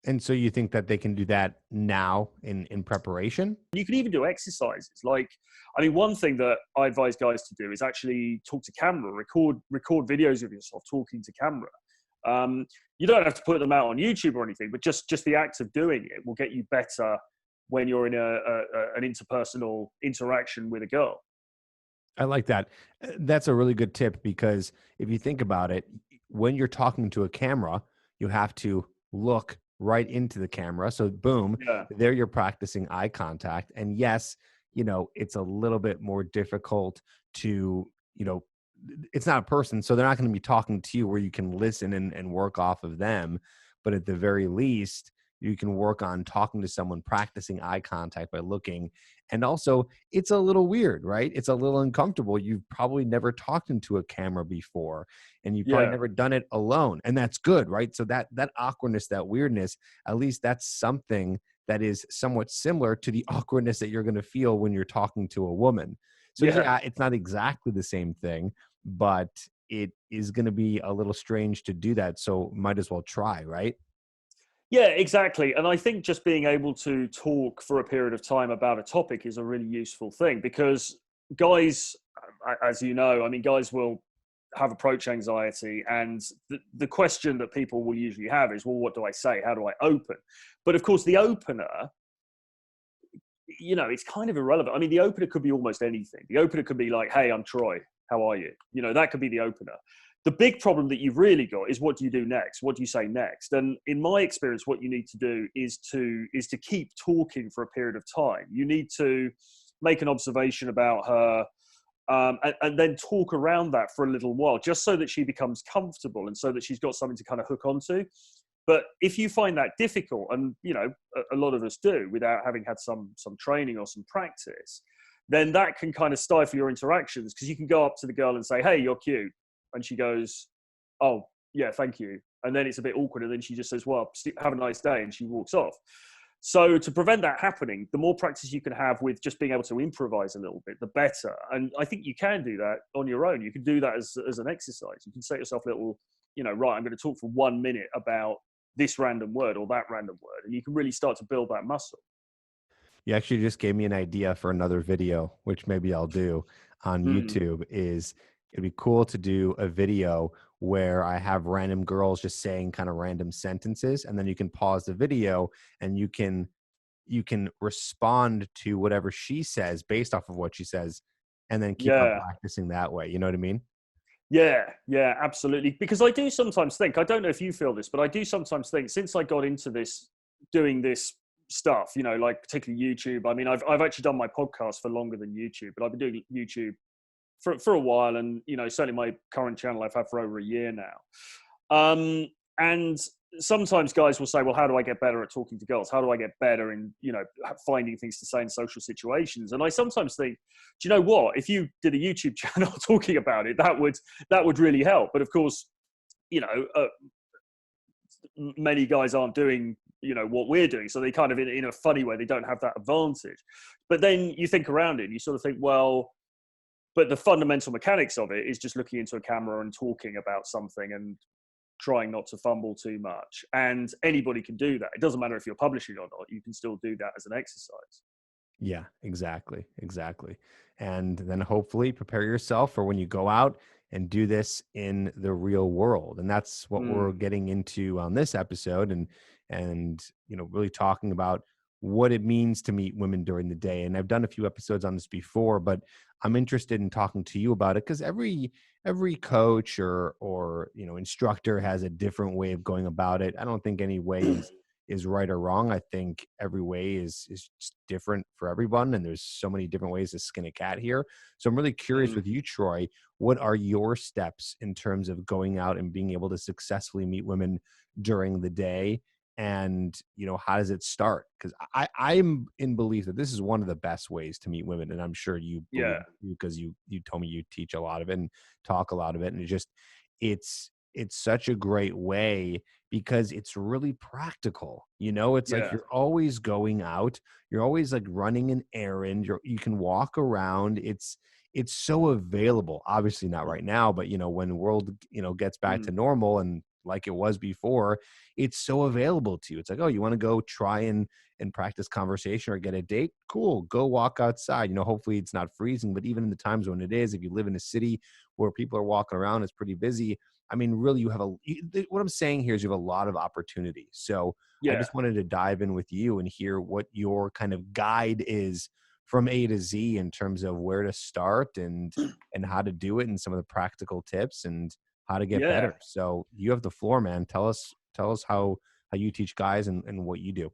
And so you think that they can do that now in preparation? You can even do exercises. Like, I mean, one thing that I advise guys to do is actually talk to camera, record videos of yourself talking to camera. You don't have to put them out on YouTube or anything, but just the act of doing it will get you better when you're in an interpersonal interaction with a girl. I like that. That's a really good tip because if you think about it, when you're talking to a camera, you have to look right into the camera. So boom, Yeah, there you're practicing eye contact. And yes, it's a little bit more difficult to, it's not a person, so they're not going to be talking to you where you can listen and work off of them. But at the very least, you can work on talking to someone, practicing eye contact by looking. And also, it's a little weird, right? It's a little uncomfortable. You've probably never talked into a camera before, and you've probably yeah, never done it alone. And that's good, right? So that awkwardness, that weirdness, at least that's something that is somewhat similar to the awkwardness that you're going to feel when you're talking to a woman. So yeah. yeah, it's not exactly the same thing, but it is going to be a little strange to do that. So might as well try, right? Yeah, exactly. And I think just being able to talk for a period of time about a topic is a really useful thing because guys, as you know, I mean, guys will have approach anxiety. And the question that people will usually have is, well, what do I say? How do I open? But of course, the opener, it's kind of irrelevant. I mean, the opener could be almost anything. The opener could be like, hey, I'm Troy. How are you? That could be the opener. The big problem that you've really got is what do you do next? What do you say next? And in my experience, what you need to do is to keep talking for a period of time. You need to make an observation about her, and then talk around that for a little while, just so that she becomes comfortable and so that she's got something to kind of hook onto. But if you find that difficult, and a lot of us do without having had some training or some practice, then that can kind of stifle your interactions because you can go up to the girl and say, hey, you're cute. And she goes, oh, yeah, thank you. And then it's a bit awkward. And then she just says, well, have a nice day. And she walks off. So to prevent that happening, the more practice you can have with just being able to improvise a little bit, the better. And I think you can do that on your own. You can do that as an exercise. You can set yourself a little, right, I'm going to talk for 1 minute about this random word or that random word. And you can really start to build that muscle. You actually just gave me an idea for another video, which maybe I'll do on Mm. YouTube. It'd be cool to do a video where I have random girls just saying kind of random sentences, and then you can pause the video and you can respond to whatever she says based off of what she says, and then keep on Yeah. practicing that way. You know what I mean? Yeah, absolutely. Because I do sometimes think, I don't know if you feel this, but I do sometimes think since I got into this, doing this stuff, like particularly YouTube. I mean, I've actually done my podcast for longer than YouTube, but I've been doing YouTube for a while. And, certainly my current channel I've had for over a year now. And sometimes guys will say, well, how do I get better at talking to girls? How do I get better in, finding things to say in social situations? And I sometimes think, do you know what? If you did a YouTube channel talking about it, that would really help. But of course, many guys aren't doing, what we're doing. So they kind of, in a funny way, they don't have that advantage. But then you think around it and you sort of think, well, but the fundamental mechanics of it is just looking into a camera and talking about something and trying not to fumble too much. And anybody can do that. It doesn't matter if you're publishing or not. You can still do that as an exercise. Yeah, exactly. Exactly. And then hopefully prepare yourself for when you go out and do this in the real world. And that's what we're Mm. getting into on this episode, really talking about what it means to meet women during the day. And I've done a few episodes on this before, but I'm interested in talking to you about it because every coach or instructor has a different way of going about it. I don't think any way is right or wrong. I think every way is just different for everyone, and there's so many different ways to skin a cat here. So I'm really curious Mm. with you, Troy. What are your steps in terms of going out and being able to successfully meet women during the day? And how does it start? Because I'm in belief that this is one of the best ways to meet women, and I'm sure you believe Yeah. because you told me you teach a lot of it and talk a lot of it, and it's such a great way because it's really practical. It's like Yeah. you're always going out, you're always like running an errand, you can walk around. It's so available. Obviously not right now, but when the world gets back to Mm. normal and like it was before, it's so available to you. It's like, oh, you want to go try and practice conversation or get a date? Cool. Go walk outside. Hopefully it's not freezing, but even in the times when it is, if you live in a city where people are walking around, it's pretty busy. I mean, really, what I'm saying here is you have a lot of opportunity. So I Yeah. just wanted to dive in with you and hear what your kind of guide is from A to Z in terms of where to start and how to do it and some of the practical tips and how to get Yeah. better. So you have the floor, man. Tell us how you teach guys and what you do.